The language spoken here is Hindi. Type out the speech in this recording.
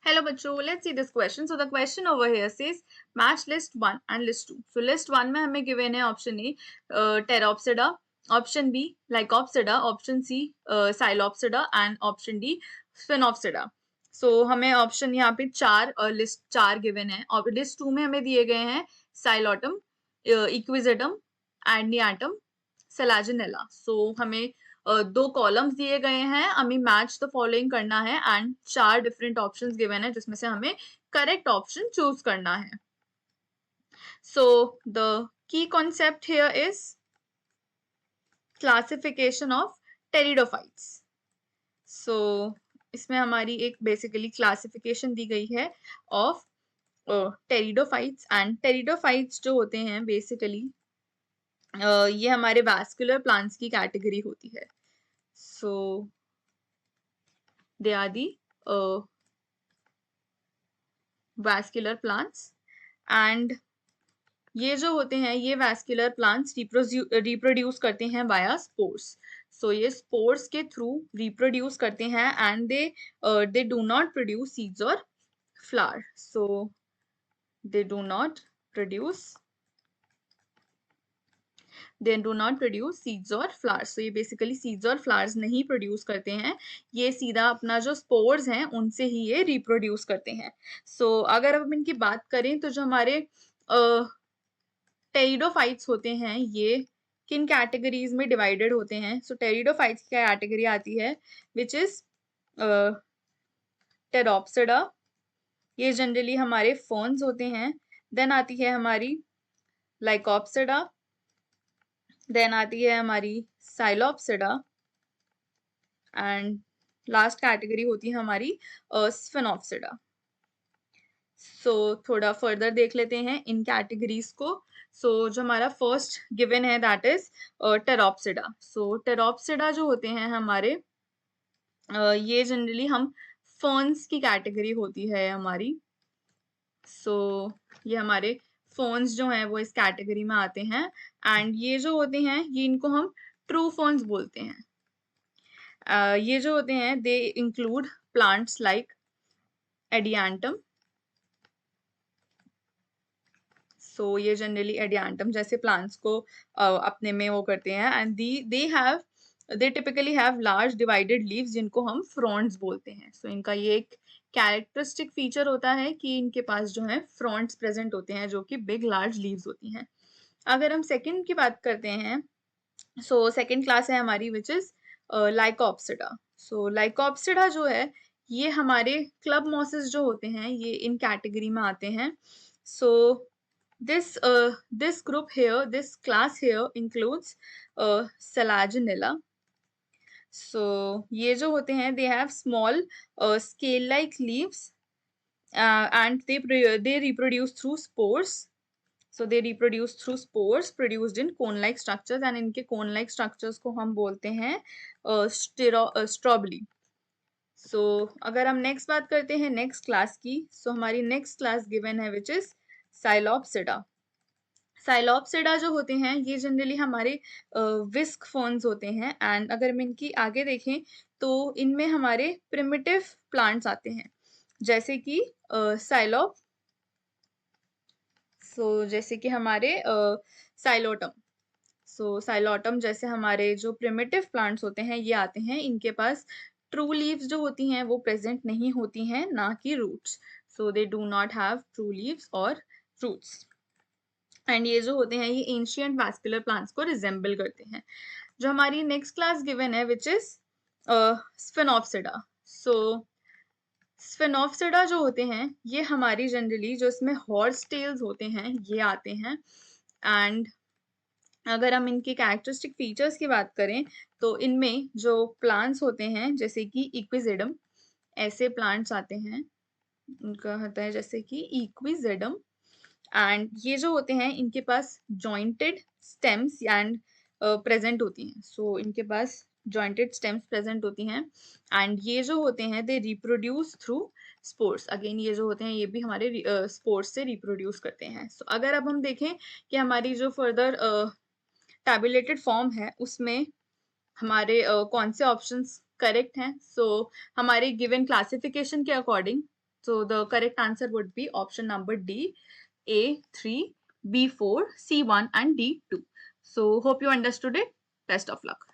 Hello, बच्चों. Let's see this question. So the question over here says match list 1 and list 2. So list 1 में हमें given है option A Pteropsida, option B Lycopsida, option C Psilopsida and option D Sphenopsida. So हमें option यहाँ पे चार list 4 given है और list 2 में हमें दिए गए हैं Psilotum, Equisetum, Adniatum, Selaginella. So हमें दो कॉलम्स दिए गए हैं, हमें मैच द फॉलोइंग करना है एंड चार डिफरेंट ऑप्शंस गिवन है जिसमें से हमें करेक्ट ऑप्शन चूज करना है. So the key concept here is classification of pteridophytes. So इसमें हमारी एक बेसिकली क्लासिफिकेशन दी गई है ऑफ टेरिडोफाइट्स एंड टेरिडोफाइट्स जो होते हैं बेसिकली ये हमारे वैस्कुलर प्लांट्स की कैटेगरी होती है. So they are the vascular plants and ये जो होते हैं ये vascular plants reproduce करते हैं via spores. So ये spores के through reproduce करते हैं and they do not produce seeds or flower. So they do not produce seeds or flowers. So ये basically seeds और flowers नहीं produce करते हैं, ये सीधा अपना जो spores हैं उनसे ही ये reproduce करते हैं. So अगर अब इनकी बात करें तो जो हमारे टेरिडोफाइट्स होते हैं ये किन कैटेगरीज में डिवाइडेड होते हैं. सो टेरिडोफाइट्स की कैटेगरी आती है विच इज टेरोप्सिडा, ये जनरली हमारे फर्न्स होते हैं. देन आती है हमारी लाइकोप्सिडा, देन आती है हमारी साइलोप्सिडा एंड लास्ट कैटेगरी होती है हमारी स्फेनोप्सिडा. सो थोड़ा फर्दर देख लेते हैं इन कैटेगरीज को. सो जो हमारा फर्स्ट गिवन है that is Pteropsida. So Pteropsida जो होते हैं हमारे ये जनरली हम फर्न्स की कैटेगरी होती है हमारी. सो ये हमारे फर्न्स जो हैं वो इस कैटेगरी में आते हैं एंड ये जो होते हैं ये इनको हम ट्रू फर्न्स बोलते हैं. ये जो होते हैं they include plants like Adiantum. So ये जनरली एडियांटम जैसे प्लांट्स को अपने में वो करते हैं and they typically have large divided leaves जिनको हम फ्रॉन्ट्स बोलते हैं. सो इनका ये एक कैरेक्टरिस्टिक फीचर होता है कि इनके पास जो है फ्रॉन्ट्स प्रेजेंट होते हैं जो कि बिग लार्ज लीव्स होती हैं. अगर हम सेकंड की बात करते हैं सो सेकंड क्लास है हमारी which is Lycopsida. So Lycopsida जो है ये हमारे क्लब मॉसेस जो होते हैं ये इन कैटेगरी में आते हैं. सो this group here, this class here includes Selaginella. So ये जो होते हैं they have small scale like leaves and they reproduce through spores. So they reproduce through spores produced in cone like structures and इनके cone like structures को हम बोलते हैं स्ट्रॉबली. So अगर हम नेक्स्ट बात करते हैं नेक्स्ट क्लास की, so हमारी नेक्स्ट क्लास गिवन है विच इज साइलोप्सिडा. साइलोप्सिडा जो होते हैं ये जनरली हमारे विस्क फर्न्स होते हैं एंड अगर हम इनकी आगे देखें तो इनमें हमारे प्रिमिटिव प्लांट्स आते हैं जैसे कि साइलोप. सो जैसे कि हमारे साइलोटम. सो साइलोटम जैसे हमारे जो प्रिमिटिव प्लांट्स होते हैं ये आते हैं. इनके पास ट्रू लीव्स जो होती हैं वो प्रेजेंट नहीं होती हैं, ना कि roots. So they do not have true leaves और रूट्स एंड ये जो होते हैं ये एंशियंट वैस्कुलर प्लांट्स को रिजेंबल करते हैं. जो हमारी नेक्स्ट क्लास गिवन है विच इज स्फेनोप्सिडा. सो स्फेनोप्सिडा जो होते हैं ये हमारी जनरली जो इसमें हॉर्स टेल्स होते हैं ये आते हैं एंड अगर हम इनके कैरेक्टरिस्टिक फीचर्स की बात करें तो इनमें जो प्लांट्स होते हैं जैसे कि इक्विजेडम, ऐसे प्लांट्स आते हैं. उनका होता है जैसे कि इक्विजेडम एंड ये जो होते हैं इनके पास जॉइंटेड स्टेम्स एंड प्रेजेंट होती हैं. सो इनके पास जॉइंटेड स्टेम्स प्रेजेंट होती हैं एंड ये जो होते हैं they reproduce through spores. Again ये जो होते हैं ये भी हमारे स्पोर्स से रिप्रोड्यूस करते हैं. सो अगर अब हम देखें कि हमारी जो फर्दर टैबुलेटेड फॉर्म है उसमें हमारे कौन से ऑप्शंस करेक्ट हैं. सो हमारे गिवन क्लासिफिकेशन के according So the correct answer would be option number D, A3, B4, C1 and D2. So hope you understood it. Best of luck.